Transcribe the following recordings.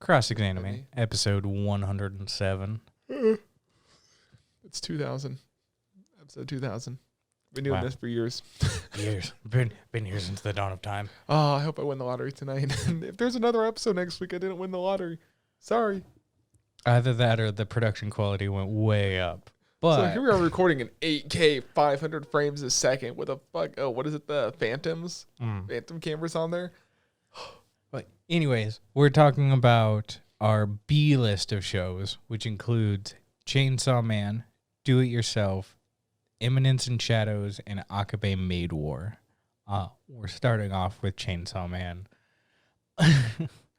ExAnime, episode 107. It's 2000. Episode 2000. Been doing this for years. Years. Been here since the dawn of time. Oh, I hope I win the lottery tonight. If there's another episode next week, I didn't win the lottery. Sorry. Either that or the production quality went way up. But so here we are recording in 8K, 500 frames a second with what is it? The Phantoms? Phantom cameras on there. But anyways, we're talking about our B list of shows, which includes Chainsaw Man, Do It Yourself, Eminence and Shadows, and Akiba Maid War. We're starting off with Chainsaw Man.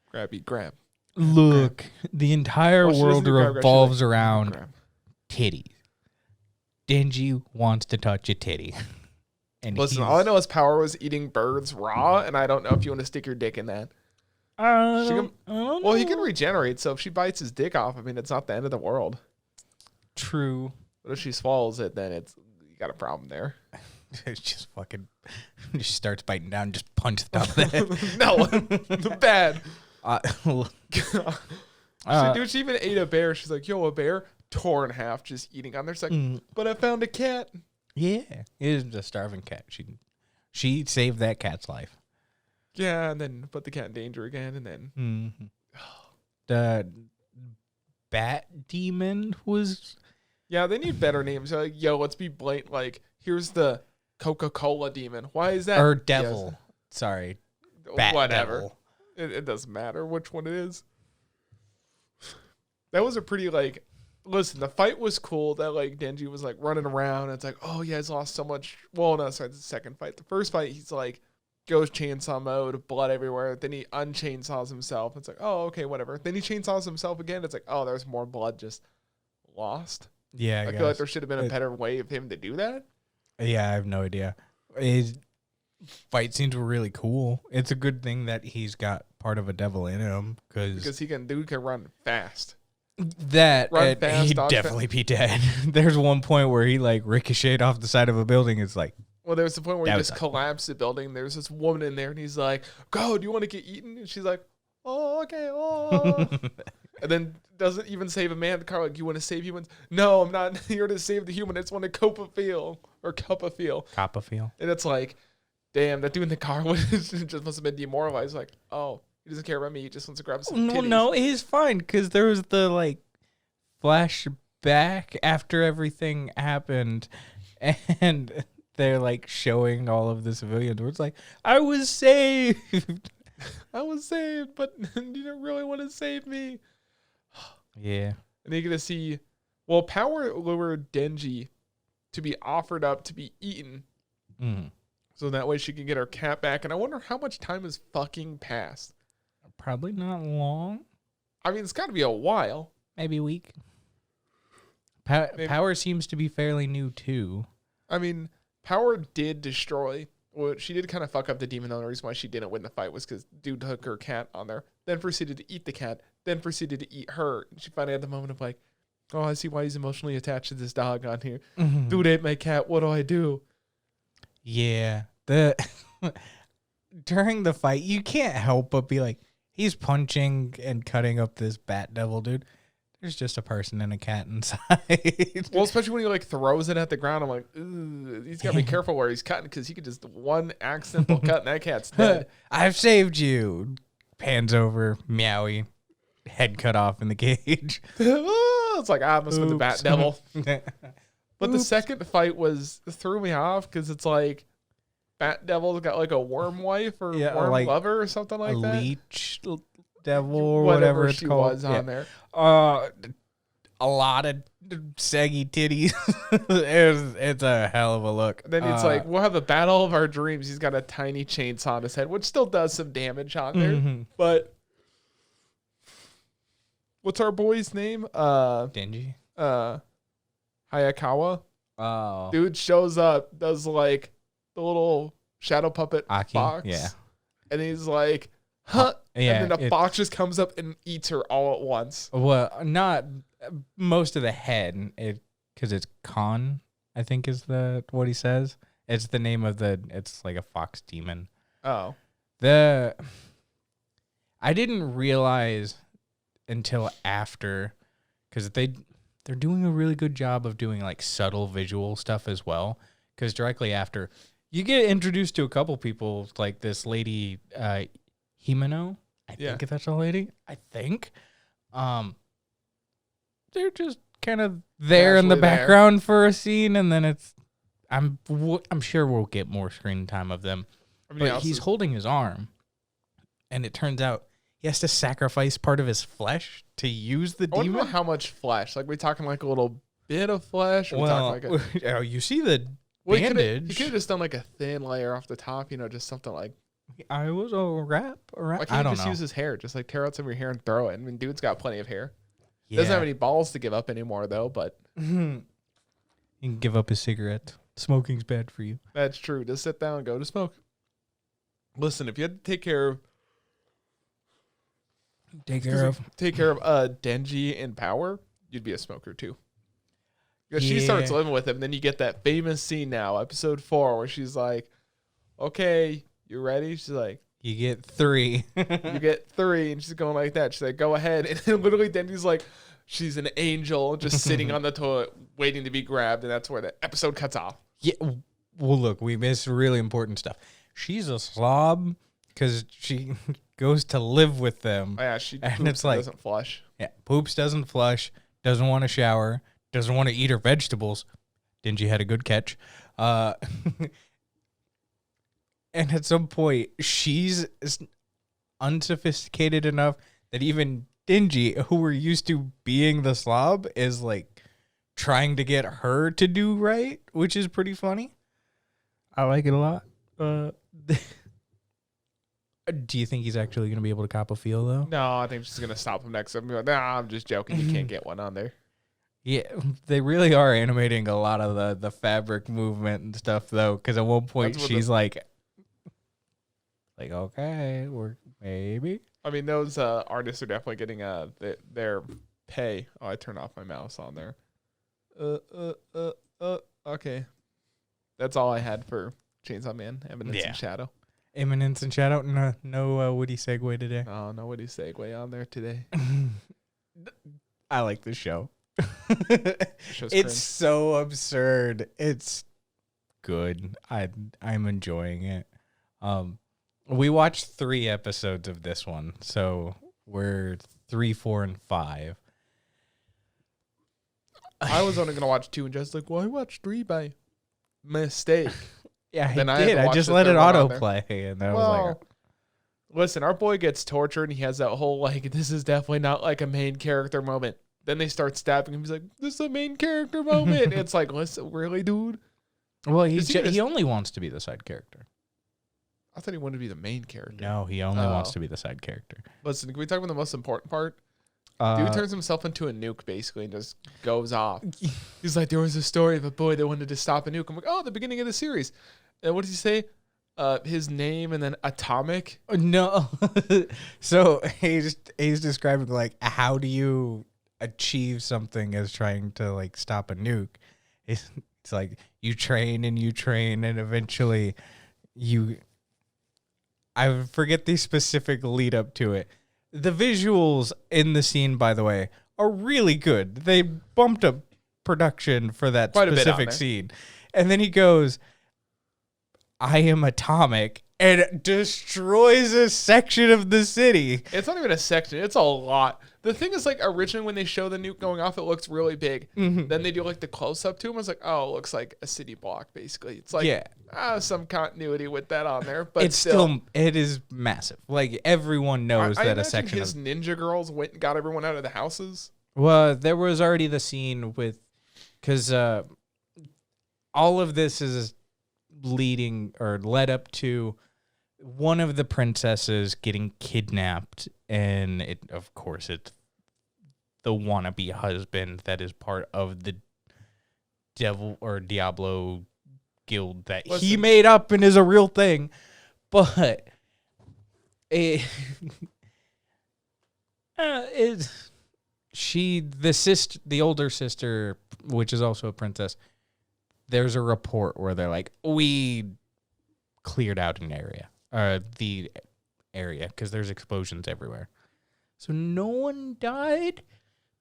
Grab. Look, the entire world revolves around titties. Denji wants to touch a titty. And listen, all I know is Power was eating birds raw, and I don't know if you want to stick your dick in that. Well, he can regenerate, so if she bites his dick off, I mean, it's not the end of the world. True. But if she swallows it, then you got a problem there. It's just fucking... She starts biting down and just punch the top of the head. No, bad. She even ate a bear. She's like, yo, a bear? Tore in half, just eating on there. She's like, but I found a cat. Yeah, it is a starving cat. She saved that cat's life. Yeah, and then put the cat in danger again, and then... The bat demon was... Yeah, they need better names. Like, yo, let's be blatant. Like, here's the Coca-Cola demon. Why is that? Or devil. Yes. Sorry. Bat Whatever. Devil. It doesn't matter which one it is. That was a pretty, like... Listen, the fight was cool. That, like, Denji was, like, running around. And it's like, oh, yeah, he's lost so much. Well, no, sorry, the second fight. The first fight, he's, like, goes chainsaw mode, blood everywhere. Then he unchainsaws himself. It's like, oh, okay, whatever. Then he chainsaws himself again. It's like, oh, there's more blood just lost. Yeah, I feel like there should have been a better way of him to do that. Yeah, I have no idea. His fight scenes were really cool. It's a good thing that he's got part of a devil in him because he can run fast. He'd definitely be dead. There's one point where he like ricocheted off the side of a building. It's like, well, there's the point where he just collapsed the building. There's this woman in there, and he's like, "Go, do you want to get eaten?" And she's like, "Oh, okay." Oh. And then doesn't even save a man. The car like, "You want to save humans?" No, I'm not here to save the human. I just want to cup a feel. And it's like, damn, that dude in the car just must have been demoralized. Like, oh. He doesn't care about me. He just wants to grab some titties. No, he's fine because there was the like flashback after everything happened, and they're like showing all of the civilians. Where it's like, I was saved, but you didn't really want to save me. Yeah, and you're gonna see. Well, Power lured Denji to be offered up to be eaten, so that way she can get her cat back. And I wonder how much time has fucking passed. Probably not long. I mean, it's got to be a while. Maybe a week. Power seems to be fairly new, too. I mean, Power did destroy... Well, she did kind of fuck up the demon. The only reason why she didn't win the fight was because dude took her cat on there. Then proceeded to eat the cat. Then proceeded to eat her. And she finally had the moment of like, oh, I see why he's emotionally attached to this dog on here. Dude ate my cat. What do I do? Yeah. During the fight, you can't help but be like, he's punching and cutting up this bat devil, dude. There's just a person and a cat inside. Well, especially when he like throws it at the ground. I'm like, he's got to be careful where he's cutting because he could just one accidental cut and that cat's dead. I've saved you. Pans over, meowy, head cut off in the cage. It's like, I must have been the bat devil. But the second fight threw me off because it's like, Bat Devil's got like a worm wife or worm like lover or something like that. A leech devil or whatever it's called. Was on there. A lot of saggy titties. it's a hell of a look. And then it's like, we'll have the battle of our dreams. He's got a tiny chainsaw on his head, which still does some damage on there. But what's our boy's name? Denji. Hayakawa. Oh. Dude shows up, does like the little shadow puppet fox. Yeah. And he's like, huh. Yeah. And then the fox just comes up and eats her all at once. Well, not most of the head, because it's Khan, I think is what he says. It's the name of it's like a fox demon. Oh. I didn't realize until after, because they're doing a really good job of doing like subtle visual stuff as well. Because directly after, you get introduced to a couple people, like this lady, Himeno. I think if that's a lady. I think. They're just kind of there in the background for a scene, and then I'm sure we'll get more screen time of them. But he's holding his arm, and it turns out he has to sacrifice part of his flesh to use the demon. I don't know how much flesh. Like, we talking like a little bit of flesh? Or talking like you see the bandage. He could have just done like a thin layer off the top, just something like. I was a wrap. Why can't you just use his hair? Just like tear out some of your hair and throw it. I mean, dude's got plenty of hair. Yeah. Doesn't have any balls to give up anymore, though, but. He can give up his cigarette. Smoking's bad for you. That's true. Just sit down and go to smoke. Listen, if you had to take care of Denji in power, you'd be a smoker too. Because she starts living with him, then you get that famous scene now, episode 4, where she's like, "Okay, you ready?" She's like, "You get 3." You get 3, and she's going like that. She's like, "Go ahead," and then literally Denji's like, she's an angel just sitting on the toilet waiting to be grabbed, and that's where the episode cuts off. Yeah. Well, look, we missed really important stuff. She's a slob because she goes to live with them. Oh, yeah, she doesn't flush. Yeah, poops, doesn't flush, doesn't want to shower, doesn't want to eat her vegetables. Dingy had a good catch. And at some point, she's unsophisticated enough that even Dingy, who we're used to being the slob, is like trying to get her to do right, which is pretty funny. I like it a lot. Do you think he's actually going to be able to cop a feel, though? No, I think she's going to stop him next time. Like, nah, I'm just joking. You can't get one on there. Yeah, they really are animating a lot of the fabric movement and stuff, though, because at one point she's like, okay, we're maybe. I mean, those artists are definitely getting their pay. Oh, I turned off my mouse on there. Okay. That's all I had for Chainsaw Man, Eminence and Shadow. Eminence and Shadow? No witty segue today. Oh, no witty segue on there today. I like this show. It's so absurd. It's good. I'm enjoying it. We watched 3 episodes of this one, so we're 3, 4, and 5. I was only gonna watch 2 and just like, well, I watched 3 by mistake. Yeah, I did. I just let it autoplay, and then I was like, listen, our boy gets tortured, and he has that whole like, this is definitely not like a main character moment. Then they start stabbing him. He's like, this is a main character moment. It's like, listen, really, dude? Well, he only wants to be the side character. I thought he wanted to be the main character. No, he only wants to be the side character. Listen, can we talk about the most important part? Dude turns himself into a nuke, basically, and just goes off. He's like, there was a story of a boy that wanted to stop a nuke. I'm like, oh, the beginning of the series. And what did he say? His name and then atomic? No. So he's describing, like, how do you achieve something as trying to, like, stop a nuke? It's like, you train, and eventually I forget the specific lead up to it. The visuals in the scene, by the way, are really good. They bumped up production for that specific scene. And then he goes, I am atomic, and destroys a section of the city. It's not even a section. It's a lot. The thing is, like, originally when they show the nuke going off, it looks really big. Mm-hmm. Then they do, like, the close-up to him. I was like, oh, it looks like a city block, basically. It's like, some continuity with that on there. But it's still, it is massive. Like, everyone knows that a section his ninja girls went and got everyone out of the houses. Well, there was already the scene with, because all of this is led up to one of the princesses getting kidnapped, and of course it's the wannabe husband that is part of the devil or Diablo guild that he made up and is a real thing. But the older sister, which is also a princess, there's a report where they're like, we cleared out the area, because there's explosions everywhere. So no one died,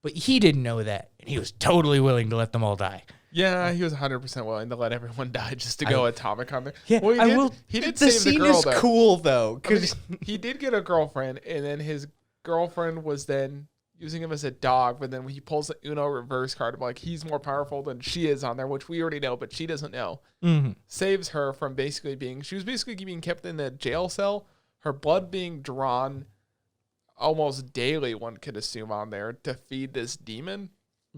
but he didn't know that. And he was totally willing to let them all die. Yeah, he was 100% willing to let everyone die just to go atomic on there. Yeah, well, he did save the girl, though. Cool, though. Because he did get a girlfriend, and then his girlfriend was then using him as a dog, but then when he pulls the Uno reverse card, like, he's more powerful than she is on there, which we already know, but she doesn't know. Mm-hmm. Saves her from she was basically being kept in a jail cell, her blood being drawn almost daily, one could assume, on there to feed this demon.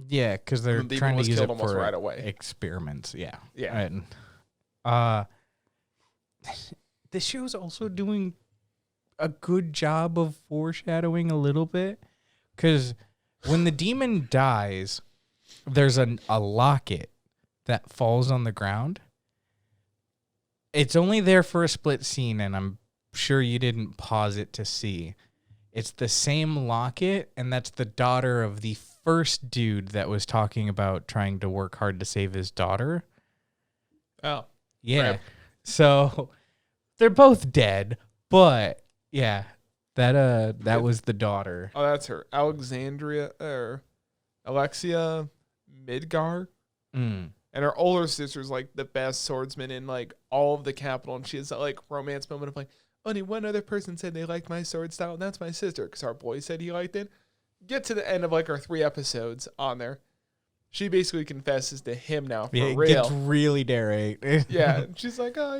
Yeah, because they're trying to use it for right away. Experiments. Yeah. Yeah. And, this show's also doing a good job of foreshadowing a little bit. Because when the demon dies, there's a locket that falls on the ground. It's only there for a split scene, and I'm sure you didn't pause it to see. It's the same locket, and that's the daughter of the first dude that was talking about trying to work hard to save his daughter. Oh. Yeah. Rip. So they're both dead, but yeah, that was the daughter. Oh, that's her. Alexia Midgar. Mm. And her older sister's like the best swordsman in like all of the capital, and she has that like romance moment of like, only one other person said they liked my sword style, and that's my sister, because our boy said he liked it. Get to the end of like our 3 episodes on there. She basically confesses to him now for real. It gets really derate. Yeah, she's like, oh,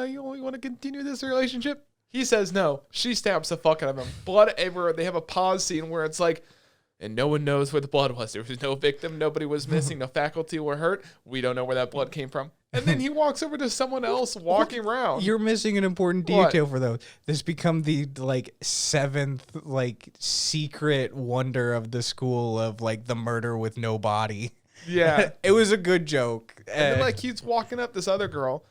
you want to continue this relationship? He says no. She stabs the fuck out of him. Blood everywhere. They have a pause scene where it's like, and no one knows where the blood was. There was no victim. Nobody was missing. No faculty were hurt. We don't know where that blood came from. And then he walks over to someone else walking around. You're missing an important detail for those. This become the like 7th like secret wonder of the school of like the murder with no body. Yeah. It was a good joke. And then like he's walking up this other girl,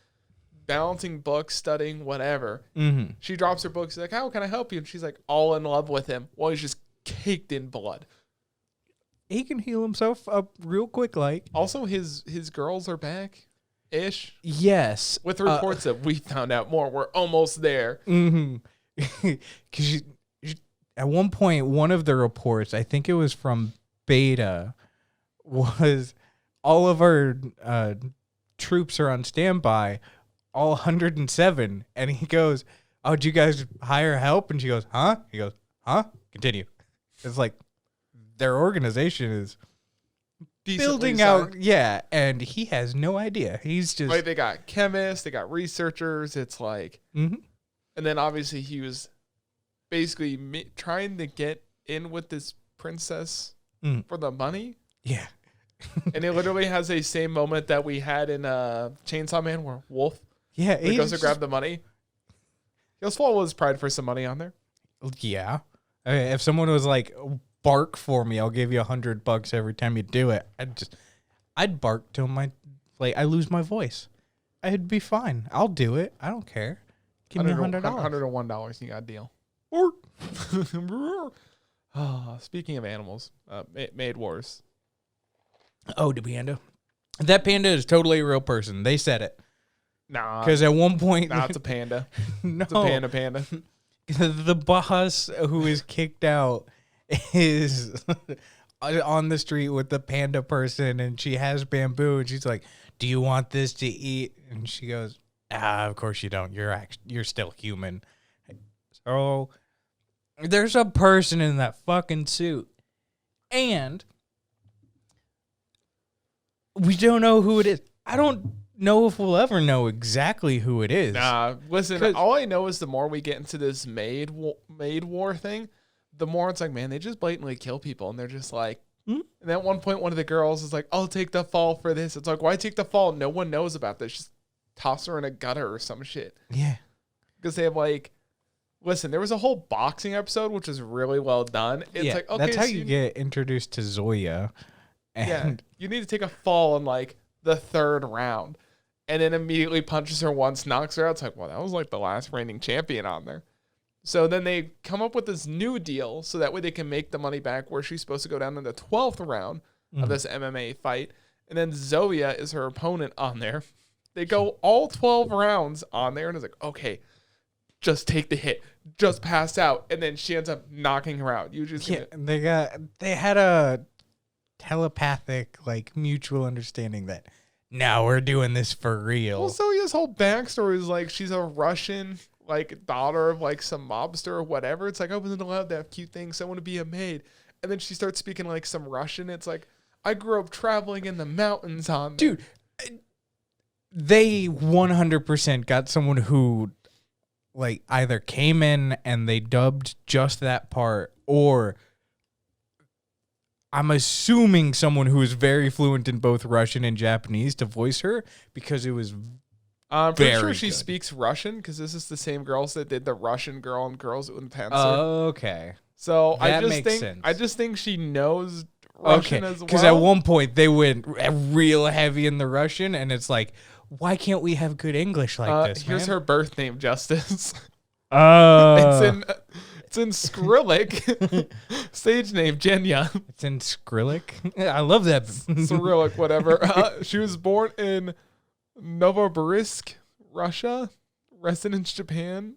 balancing books, studying, whatever. Mm-hmm. She drops her books. She's like, how can I help you? And she's like all in love with him while he's just caked in blood. He can heal himself up real quick, like. Also, his girls are back. Ish. Yes. With reports that we found out more. We're almost there. Mm-hmm. Because at one point, one of the reports, I think it was from Beta, was all of our troops are on standby, all 107. And he goes, oh, did you guys hire help? And she goes, huh? He goes, huh? Continue. It's like their organization is building out, yeah, and he has no idea. He's just like, they got chemists, they got researchers. It's like, mm-hmm. And then obviously he was basically trying to get in with this princess for the money. Yeah, and it literally has a same moment that we had in Chainsaw Man, where Wolf, he goes to grab the money. He'll swallow his pride for some money on there. Yeah, if someone was like, bark for me, I'll give you $100 every time you do it, I'd bark till I lose my voice. I'd be fine. I'll do it. I don't care. Give me $100. $101, you got a deal. Speaking of animals, Maid Wars. Oh, the panda. That panda is totally a real person. They said it. Nah. Because at one point, nah, it's a panda. No, it's a panda. The boss who is kicked out is on the street with the panda person, and she has bamboo, and she's like, do you want this to eat? And she goes, of course you don't. You're still human. So there's a person in that fucking suit, and we don't know who it is. I don't know if we'll ever know exactly who it is. Nah, listen, all I know is the more we get into this maid war thing, the more it's like, man, they just blatantly kill people, and they're just like, And at one point, one of the girls is like, I'll take the fall for this. It's like, why take the fall? No one knows about this. Just toss her in a gutter or some shit. Yeah. Because they have like, listen, there was a whole boxing episode, which was really well done. It's like, okay, that's how you get introduced to Zoya. And you need to take a fall in like the 3rd round, and then immediately punches her once, knocks her out. It's like, well, that was like the last reigning champion on there. So then they come up with this new deal so that way they can make the money back, where she's supposed to go down in the 12th round of this MMA fight. And then Zoya is her opponent on there. They go all 12 rounds on there, and it's like, okay, just take the hit, just pass out, and then she ends up knocking her out. You just they had a telepathic, like, mutual understanding that now we're doing this for real. Well, so his whole backstory is like she's a Russian, like, daughter of like some mobster or whatever. It's like, I wasn't allowed to have cute things, so I want to be a maid. And then she starts speaking like some Russian. It's like, I grew up traveling in the mountains on there. Dude, they 100% got someone who, like, either came in and they dubbed just that part, or I'm assuming someone who is very fluent in both Russian and Japanese to voice her, because it was I'm pretty sure very she good. speaks Russian, because this is the same girls that did the Russian girl and Girls in Panzer. Okay. So That makes sense. I just think she knows Russian as well. Because at one point they went real heavy in the Russian, and it's like, why can't we have good English like this, here's man? her birth name, Justus. Oh. It's in Skrillex. Stage name, Jenya. It's in Skrillex. I love that. Cyrillic, whatever. She was born in Novosibirsk, Russia. Residence, Japan.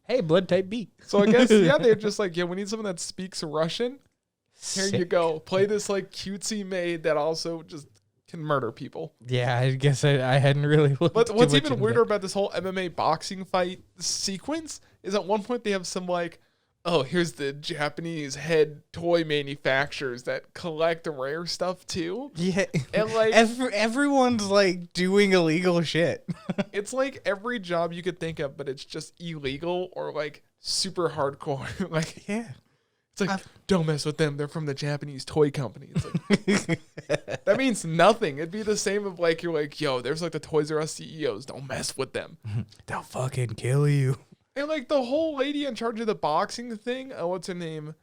Hey, blood type B. So I guess, yeah, they're just like, yeah, we need someone that speaks Russian. Here you go. Play this, like, cutesy maid that also just can murder people. Yeah, I guess I hadn't really looked. But too what's much even into weirder that. about this whole MMA boxing fight sequence is at one point they have some, like, oh, here's the Japanese head toy manufacturers that collect rare stuff too. Yeah, And, like, everyone's like doing illegal shit. it's like every job you could think of, but it's just illegal or like super hardcore. Like, Yeah, it's like, don't mess with them. They're from the Japanese toy company. It's like, that means nothing. It'd be the same if, like, you're like, yo, there's like the Toys R Us CEOs. Don't mess with them. they'll fucking kill you. And, like, the whole lady in charge of the boxing thing, what's her name?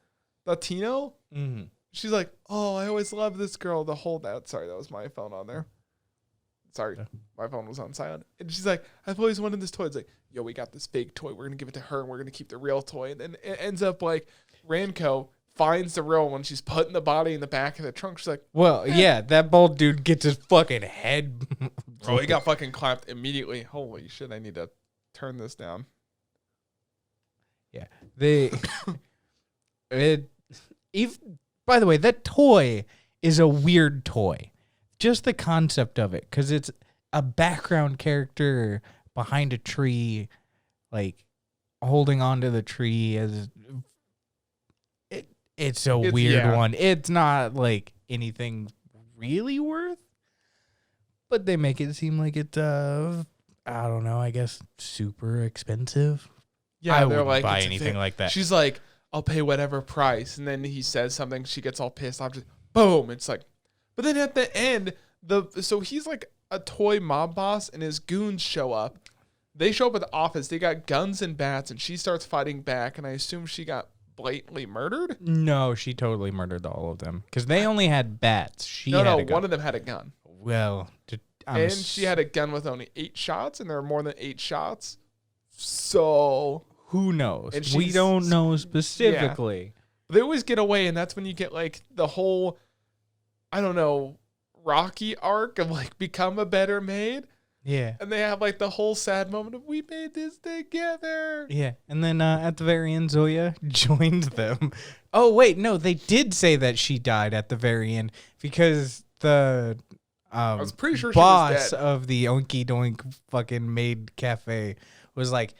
Latino? Mm. She's like, oh, I always love this girl. The whole that. Sorry, that was my phone on there. Sorry, my phone was on silent. And she's like, I've always wanted this toy. It's like, yo, we got this fake toy. We're going to give it to her, and we're going to keep the real toy. And then it ends up, like, Ranko finds the real one. She's putting the body in the back of the trunk. She's like, Well, yeah, that bald dude gets his fucking head. oh, he got fucking clapped immediately. Holy shit, I need to turn this down. Yeah, by the way, that toy is a weird toy. Just the concept of it, because it's a background character behind a tree, like holding onto the tree as it's a weird one. It's not like anything really worth, but they make it seem like it's I don't know, I guess super expensive. Yeah, I they're wouldn't like, buy it's a anything thing. like that. She's like, I'll pay whatever price. And then he says something. She gets all pissed off. Just boom. It's like, but then at the end, so he's like a toy mob boss, and his goons show up. They show up at the office. They got guns and bats, and she starts fighting back. And I assume she got blatantly murdered. No, she totally murdered all of them because they only had bats. She No, had no, a gun. one of them had a gun. Well, And she had a gun with only 8 shots, and there are more than 8 shots. So who knows? And We she's- don't know specifically. they always get away, and that's when you get, like, the whole, I don't know, Rocky arc of, like, become a better maid. Yeah. And they have, like, the whole sad moment of, we made this together. Yeah. And then at the very end, Zoya joined them. Oh, wait. No, they did say that she died at the very end because the I was pretty sure boss she was dead. of the Oinky Doink fucking maid cafe was like,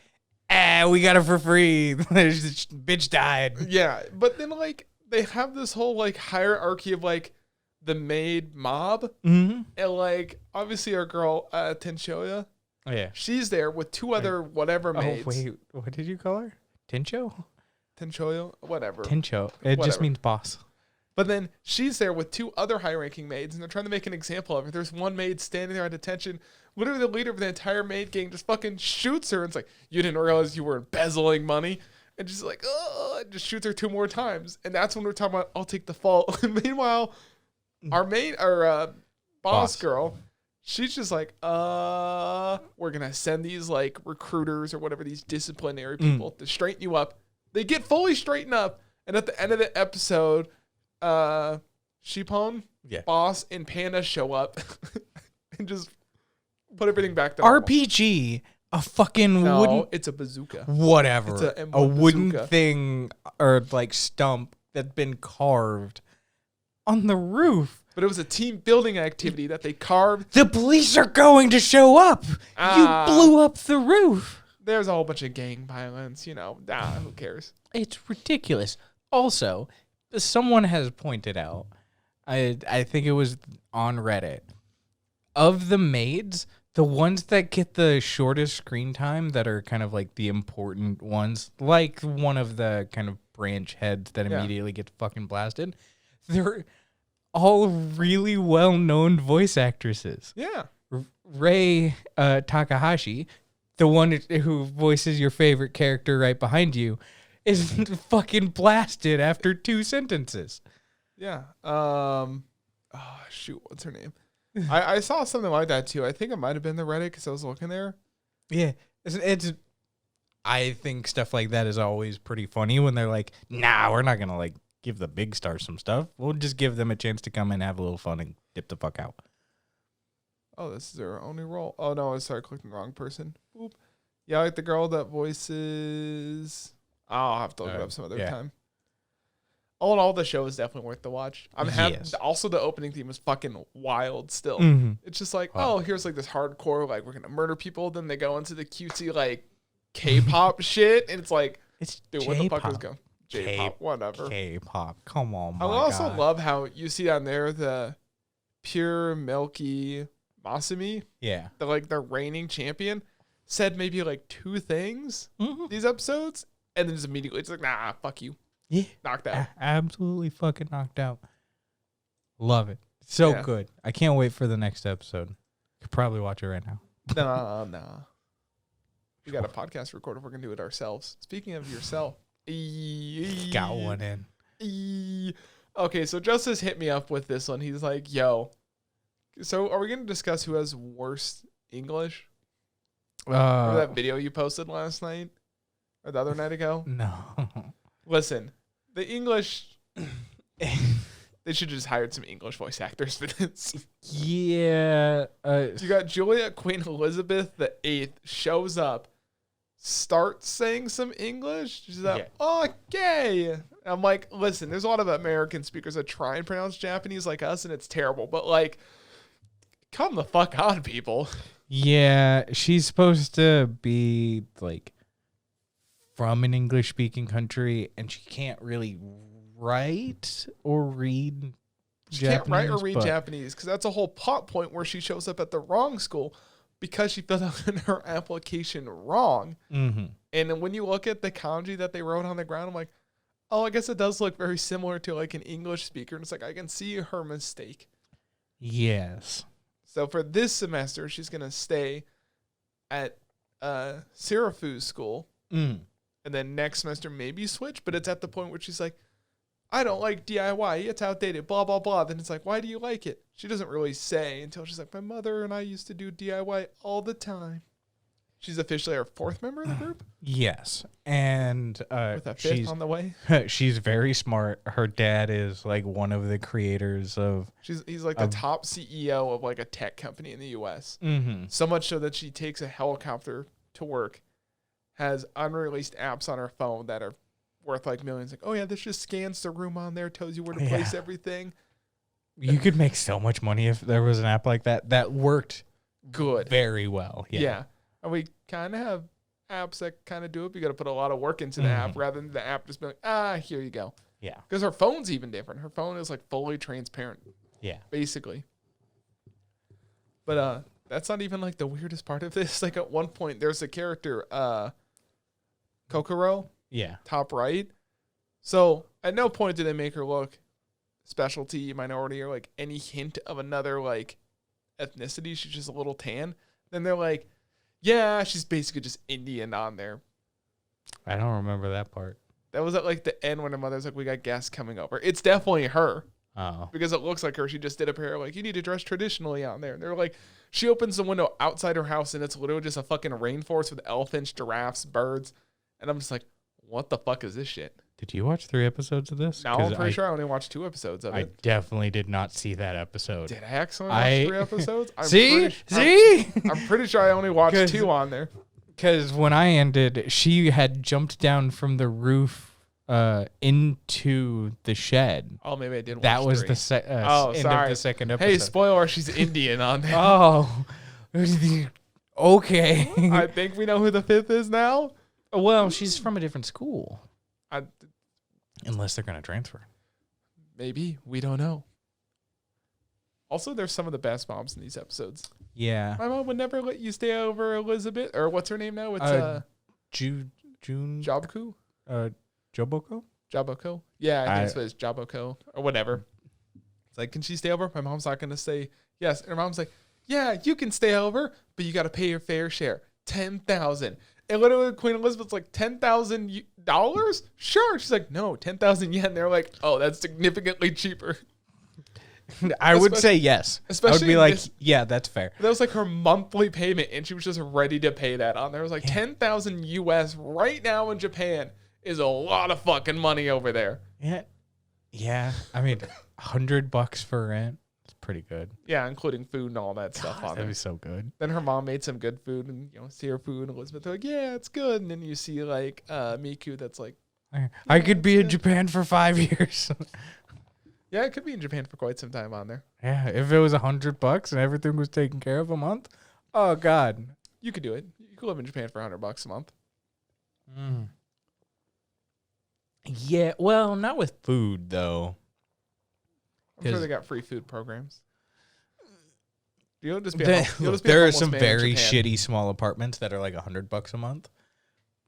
we got her for free. This bitch died. Yeah, but then, like, they have this whole, like, hierarchy of, like, the maid mob. Mm-hmm. And, like, obviously our girl, Tenshoya, Oh, yeah. she's there with 2 other whatever maids. Oh, wait. What did you call her? Tincho? Tenshoya? Whatever. Tincho. It just Whatever. means boss. But then she's there with 2 other high-ranking maids, and they're trying to make an example of her. There's one maid standing there at attention. Literally, the leader of the entire maid gang just fucking shoots her. And it's like, you didn't realize you were embezzling money. And she's like, oh, and just shoots her 2 more times. And that's when we're talking about, I'll take the fall. And meanwhile, our boss girl, she's just like, we're going to send these, like, recruiters or whatever, these disciplinary people to straighten you up. They get fully straightened up. And at the end of the episode, Shipon, boss, and Panda show up and just put everything back to normal. RPG a fucking No, wooden... it's a bazooka. Whatever. It's a a M1 wooden bazooka. thing or like stump that's been carved on the roof. But it was a team building activity that they carved. The police are going to show up. You blew up the roof. There's a whole bunch of gang violence, who cares? It's ridiculous. Also, someone has pointed out, I think it was on Reddit, of the maids, the ones that get the shortest screen time that are kind of like the important ones, like one of the kind of branch heads that immediately gets fucking blasted, they're all really well-known voice actresses. Yeah. Rei Takahashi, the one who voices your favorite character right behind you, is fucking blasted after 2 sentences. Yeah. What's her name? I saw something like that too. I think it might have been the Reddit because I was looking there. Yeah. It's I think stuff like that is always pretty funny when they're like, nah, we're not going to like give the big stars some stuff. We'll just give them a chance to come and have a little fun and dip the fuck out. Oh, this is their only role. Oh, no, I started clicking the wrong person. Boop. Yeah, like the girl that voices... I'll have to look it up some other time. All in all, the show is definitely worth the watch. Also, the opening theme is fucking wild still. Mm-hmm. It's just like, here's like this hardcore, like we're going to murder people. Then they go into the cutesy like K-pop shit. And it's like, dude, what the fuck is going? J-pop, whatever. K-pop, come on, my I also God. love how you see on there the pure milky Masumi. Yeah. The reigning champion said maybe like 2 things these episodes. And then just immediately it's like, nah, fuck you. Yeah. Knocked out. Absolutely fucking knocked out. Love it. So good. I can't wait for the next episode. Could probably watch it right now. Nah. We got a podcast recorded. We're going to do it ourselves. Speaking of yourself. Got one in. Okay, so Justus hit me up with this one. He's like, yo, so are we going to discuss who has worst English? Remember that video you posted last night? Or the other night ago? No. Listen, the English... They should have just hired some English voice actors for this. Yeah. You got Julia Queen Elizabeth VIII shows up, starts saying some English. She's like, okay. I'm like, listen, there's a lot of American speakers that try and pronounce Japanese like us, and it's terrible. But, like, come the fuck on, people. Yeah, she's supposed to be, like, from an English-speaking country, and she can't really write or read She can't write or read Japanese, because that's a whole plot point where she shows up at the wrong school because she filled out her application wrong. Mm-hmm. And then when you look at the kanji that they wrote on the ground, I'm like, oh, I guess it does look very similar to like an English speaker. And it's like, I can see her mistake. Yes. So for this semester, she's going to stay at Sirafu's school. Mm. And then next semester, maybe switch. But it's at the point where she's like, I don't like DIY. It's outdated, blah, blah, blah. Then it's like, why do you like it? She doesn't really say until she's like, my mother and I used to do DIY all the time. She's officially our 4th member of the group. Yes. And with a 5th on the way. She's very smart. Her dad is like one of the creators of... He's like the top CEO of like a tech company in the U.S. Mm-hmm. So much so that she takes a helicopter to work, has unreleased apps on her phone that are worth like millions. Like, oh yeah, this just scans the room on there, tells you where to place everything. You could make so much money if there was an app like that. That worked good, very well. Yeah. And we kind of have apps that kind of do it. You got to put a lot of work into the app rather than the app just being like, here you go. Yeah. Because her phone's even different. Her phone is like fully transparent. Yeah. Basically. But that's not even like the weirdest part of this. Like at one point, there's a character, Kokoro. Yeah. Top right. So at no point do they make her look specialty, minority, or like any hint of another like ethnicity. She's just a little tan. Then they're like, yeah, she's basically just Indian on there. I don't remember that part. That was at like the end when her mother's like, we got guests coming over. It's definitely her. Oh. Because it looks like her. She just did a pair like, you need to dress traditionally on there. And they're like, she opens the window outside her house and it's literally just a fucking rainforest with elephants, giraffes, birds. And I'm just like, what the fuck is this shit? Did you watch 3 episodes of this? No, I'm pretty sure I only watched 2 episodes of it. I definitely did not see that episode. Did I actually watch 3 episodes? See? I'm pretty sure I only watched 2 on there. Because when I ended, she had jumped down from the roof into the shed. Oh, maybe I didn't. That watch was 3. the end sorry. of the second episode. Hey, spoiler, she's Indian on there. Oh, okay. I think we know who the 5th is now. Well, she's from a different school. I, Unless they're going to transfer. Maybe. We don't know. Also, there's some of the best moms in these episodes. Yeah. My mom would never let you stay over Elizabeth. Or what's her name now? It's June. Jobku? Joboko? Jaboko? Yeah, I think it's Jaboko. Or whatever. It's like, can she stay over? My mom's not going to say yes. And her mom's like, yeah, you can stay over, but you got to pay your fair share. $10,000. And literally Queen Elizabeth's like, $10,000? Sure. She's like, no, 10,000 yen. They're like, oh, that's significantly cheaper. I would say yes. Especially I would be like, yeah, that's fair. That was like her monthly payment, and she was just ready to pay that on there. It was like 10,000 US right now in Japan is a lot of fucking money over there. Yeah. Yeah. I mean, $100 for rent. It's pretty good. Yeah, including food and all that stuff on That'd there. be so good. Then her mom made some good food, and see her food, and Elizabeth, they're like, yeah, it's good. And then you see like Miku that's like, I could be in Japan for 5 years. yeah, it could be in Japan for quite some time on there. Yeah, if it was $100 and everything was taken care of a month, oh god, You could do it. You could live in Japan for $100 a month. Yeah, well, not with food though. I'm sure they got free food programs. You'll just be there are some very shitty small apartments that are like $100 a month,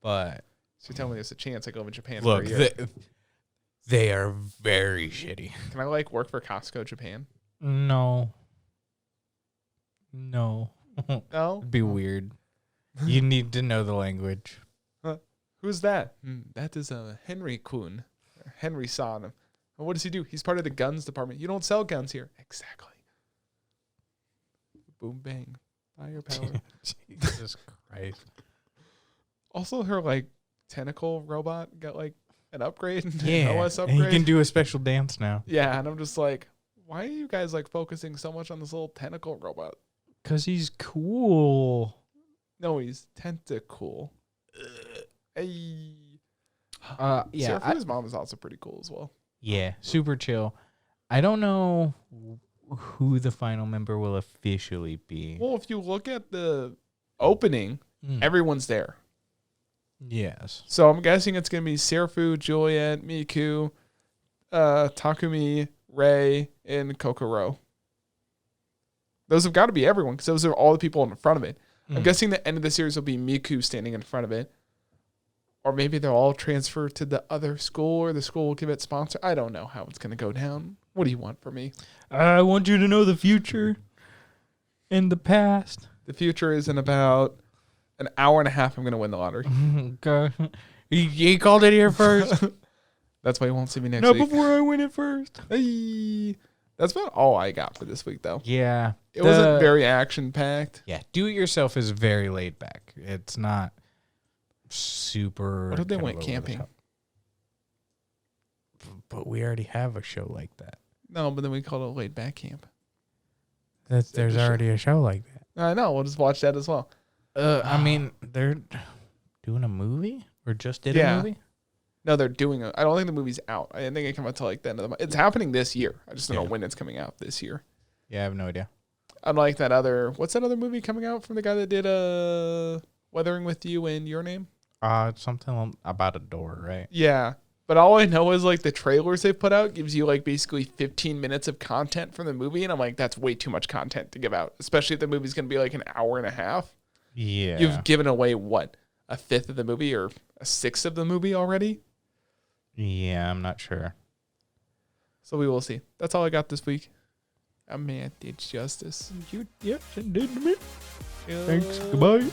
but so you tell me there's a chance I go live in Japan look, for a year. they are very shitty. Can I like work for Costco Japan? No. No? It'd be weird. You need to know the language. Who's that? That is Henry Kun. Henry San. What does he do? He's part of the guns department. You don't sell guns here. Exactly. Boom, bang. Firepower. Jesus Christ. Also, her like tentacle robot got like an upgrade. Yeah. OS And upgrade. he can do a special dance now. Yeah, and I'm just like, why are you guys like focusing so much on this little tentacle robot? Because he's cool. No, he's tentacle. Hey. Yeah. Seraphina's mom is also pretty cool as well. Yeah, super chill. I don't know who the final member will officially be. Well, if you look at the opening, everyone's there. Yes. So I'm guessing it's going to be Serafu, Juliet, Miku, Takumi, Rei, and Kokoro. Those have got to be everyone because those are all the people in front of it. I'm guessing the end of the series will be Miku standing in front of it. Or maybe they'll all transfer to the other school or the school will give it sponsor. I don't know how it's going to go down. What do you want from me? I want you to know the future and the past. The future is in about an hour and a half. I'm going to win the lottery. Okay. He called it here first. That's why you won't see me next Not week. before I win it first. Hey. That's about all I got for this week, though. Yeah. It wasn't very action-packed. Yeah. Do It Yourself is very laid back. It's not super. What if they kinda went over the camping? top. But we already have a show like that. No, but then we call it a laid-back camp. There's already a show like that. I know. We'll just watch that as well. I mean, they're doing a movie or just did a movie? No, they're doing it. I don't think the movie's out. I think it came out till like the end of the month. It's happening this year. I just don't know when it's coming out this year. Yeah, I have no idea. Unlike that other, what's that other movie coming out from the guy that did Weathering with You and Your Name? It's something about a door, right? Yeah. But all I know is like the trailers they put out gives you like basically 15 minutes of content from the movie. And I'm like, that's way too much content to give out, especially if the movie's going to be like an hour and a half. Yeah. You've given away what? A fifth of the movie or a sixth of the movie already? Yeah, I'm not sure. So we will see. That's all I got this week. I'm Matt and Justus. Yes, indeed. Thanks. Goodbye.